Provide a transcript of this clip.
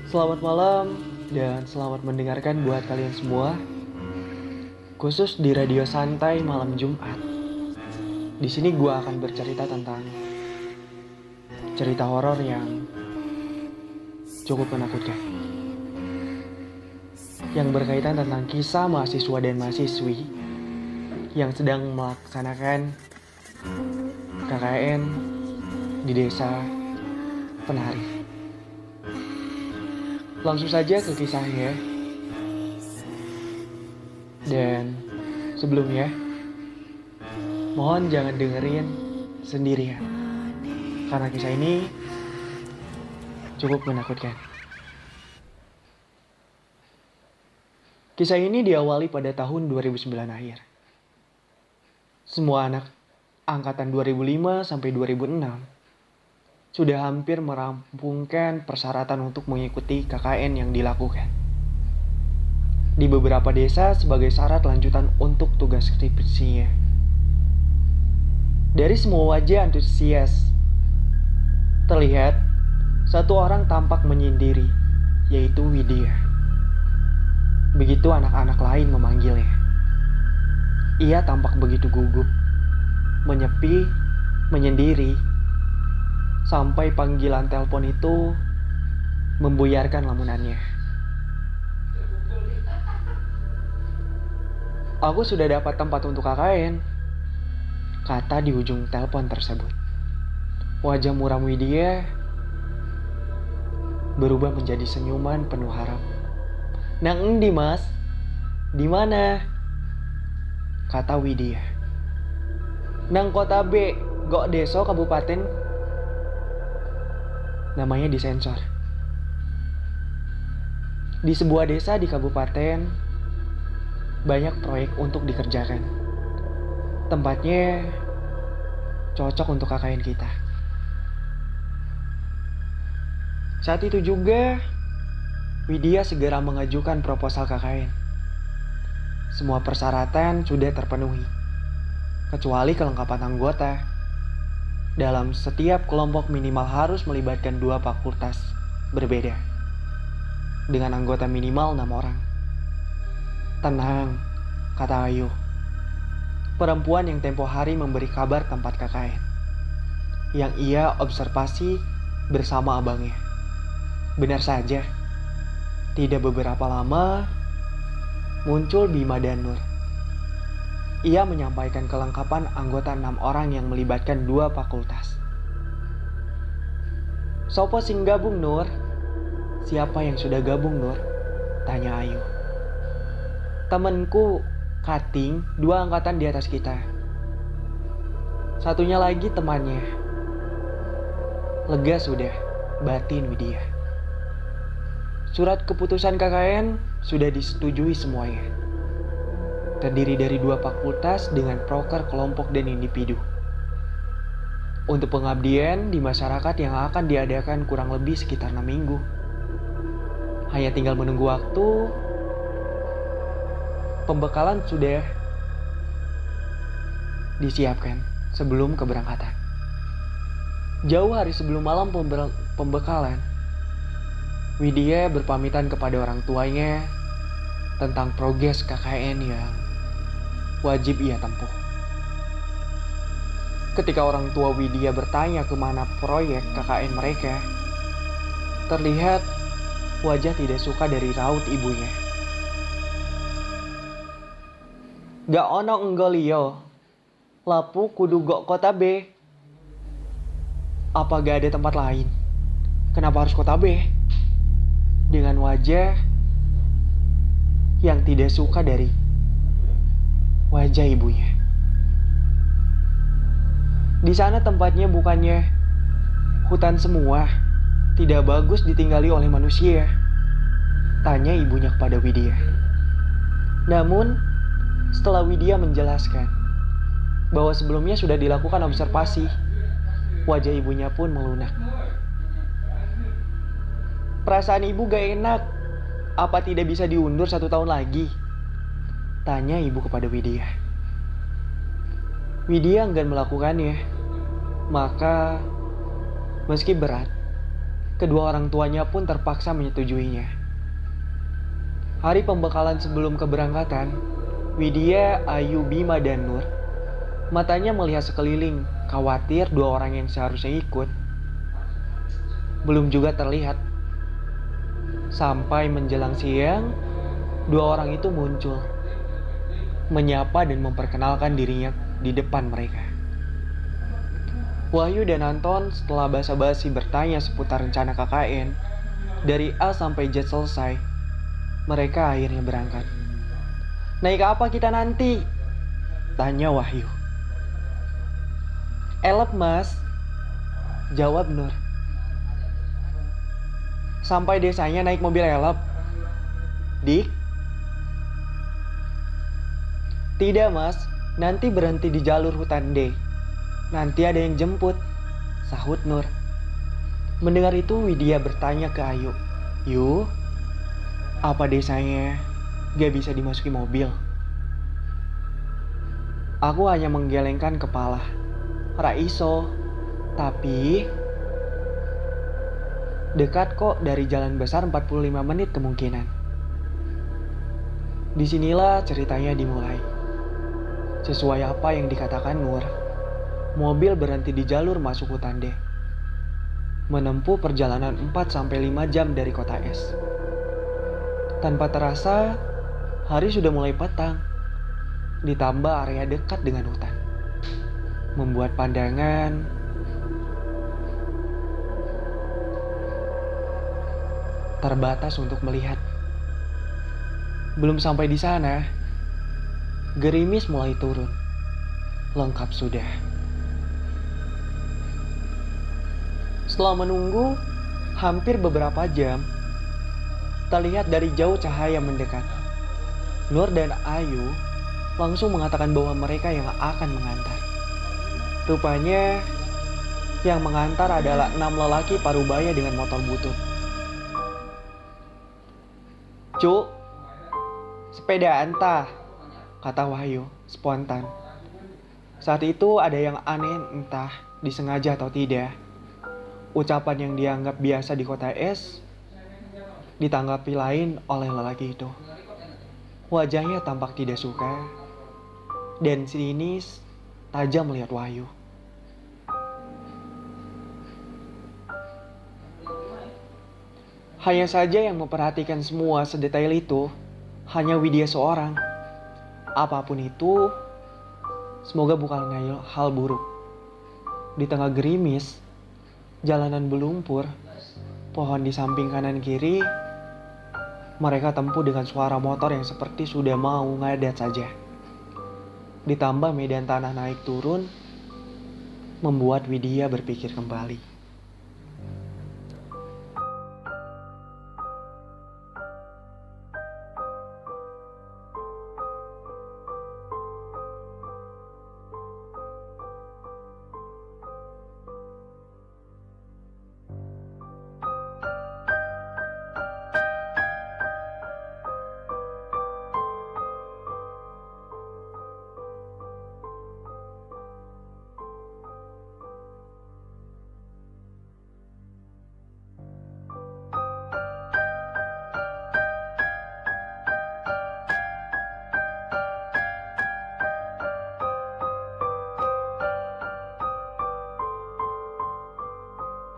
Selamat malam dan selamat mendengarkan buat kalian semua, khusus di radio santai malam Jumat. Di sini gue akan bercerita tentang cerita horor yang cukup menakutkan, yang berkaitan tentang kisah mahasiswa dan mahasiswi yang sedang melaksanakan KKN di desa penari. Langsung saja ke kisahnya. Dan sebelumnya, mohon jangan dengerin sendirian, karena kisah ini cukup menakutkan. Kisah ini diawali pada tahun 2009 akhir. Semua anak angkatan 2005 sampai 2006 sudah hampir merampungkan persyaratan untuk mengikuti KKN yang dilakukan di beberapa desa sebagai syarat lanjutan untuk tugas skripsinya. Dari semua wajah antusias, terlihat satu orang tampak menyendiri, yaitu Widya. Begitu anak-anak lain memanggilnya, ia tampak begitu gugup, menyepi, menyendiri, sampai panggilan telepon itu membuyarkan lamunannya. "Aku sudah dapat tempat untuk KKN," kata di ujung telepon tersebut. Wajah muram Widya berubah menjadi senyuman penuh harap. "Nang endi, Mas? Di mana?" kata Widya. "Nang kota B, Gok Deso Kabupaten." Namanya disensor. Di sebuah desa di kabupaten, banyak proyek untuk dikerjakan. Tempatnya cocok untuk KKN kita. Saat itu juga, Widya segera mengajukan proposal KKN. Semua persyaratan sudah terpenuhi, kecuali kelengkapan anggota. Dalam setiap kelompok minimal harus melibatkan 2 fakultas berbeda, dengan anggota minimal 6 orang. "Tenang," kata Ayu, perempuan yang tempo hari memberi kabar tempat KKN, yang ia observasi bersama abangnya. Benar saja, tidak beberapa lama muncul Bima dan Nur. Ia menyampaikan kelengkapan anggota 6 orang yang melibatkan 2 fakultas. "Sopo sing gabung, Nur?" "Siapa yang sudah gabung, Nur?" tanya Ayu. "Temenku, Kating, 2 angkatan di atas kita. Satunya lagi temannya." Lega sudah batin Widya. Surat keputusan KKN sudah disetujui semuanya. Terdiri dari 2 fakultas dengan proker kelompok dan individu. Untuk pengabdian di masyarakat yang akan diadakan kurang lebih sekitar 6 minggu. Hanya tinggal menunggu waktu. Pembekalan sudah disiapkan sebelum keberangkatan. Jauh hari sebelum malam pembekalan, Widya berpamitan kepada orang tuanya tentang progres KKN yang wajib ia tempuh. Ketika orang tua Widya bertanya kemana proyek KKN mereka, terlihat wajah tidak suka dari raut ibunya. "Gak ono enggo liyo, lapu kudu gok kota B." "Apa gak ada tempat lain? Kenapa harus kota B?" Dengan wajah yang tidak suka dari wajah ibunya. "Di sana tempatnya bukannya hutan semua, tidak bagus ditinggali oleh manusia?" tanya ibunya kepada Widya. Namun, setelah Widya menjelaskan bahwa sebelumnya sudah dilakukan observasi, wajah ibunya pun melunak. "Perasaan ibu gak enak. Apa tidak bisa diundur 1 tahun lagi?" tanya ibu kepada Widya. Widya enggan melakukannya. Maka, meski berat, Kedua orang tuanya pun terpaksa menyetujuinya. Hari pembekalan sebelum keberangkatan, Widya, Ayu, Bima, dan Nur matanya melihat sekeliling, khawatir dua orang yang seharusnya ikut belum juga terlihat. Sampai menjelang siang, dua orang itu muncul, menyapa dan memperkenalkan dirinya di depan mereka. Wahyu dan Anton setelah basa-basi bertanya seputar rencana KKN, dari A sampai Z selesai, mereka akhirnya berangkat. "Naik apa kita nanti?" tanya Wahyu. "Elep mas," jawab Nur. "Sampai desanya naik mobil elep, Dik?" "Tidak mas, nanti berhenti di jalur hutan D. Nanti ada yang jemput," sahut Nur. Mendengar itu Widya bertanya ke Ayu, "Yu, apa desanya gak bisa dimasuki mobil?" Aku hanya menggelengkan kepala. "Raiso, tapi dekat kok, dari jalan besar 45 menit kemungkinan." Disinilah ceritanya dimulai. Sesuai apa yang dikatakan Nur, mobil berhenti di jalur masuk hutan D. Menempuh perjalanan 4-5 jam dari kota S. Tanpa terasa, hari sudah mulai petang. Ditambah area dekat dengan hutan, membuat pandangan terbatas untuk melihat. Belum sampai di sana, gerimis mulai turun. Lengkap sudah. Setelah menunggu hampir beberapa jam, terlihat dari jauh cahaya mendekat. Nur dan Ayu langsung mengatakan bahwa mereka yang akan mengantar. Rupanya yang mengantar adalah 6 lelaki parubaya dengan motor butut. "Cuk, sepeda entah," kata Wahyu spontan. Saat itu ada yang aneh, entah disengaja atau tidak. Ucapan yang dianggap biasa di kota S ditanggapi lain oleh lelaki itu. Wajahnya tampak tidak suka dan sinis tajam melihat Wahyu. Hanya saja yang memperhatikan semua sedetail itu hanya Widya seorang. Apapun itu, semoga bukan hal buruk. Di tengah gerimis, jalanan berlumpur, pohon di samping kanan kiri, mereka tempuh dengan suara motor yang seperti sudah mau ngadat saja. Ditambah medan tanah naik turun, membuat Widya berpikir kembali.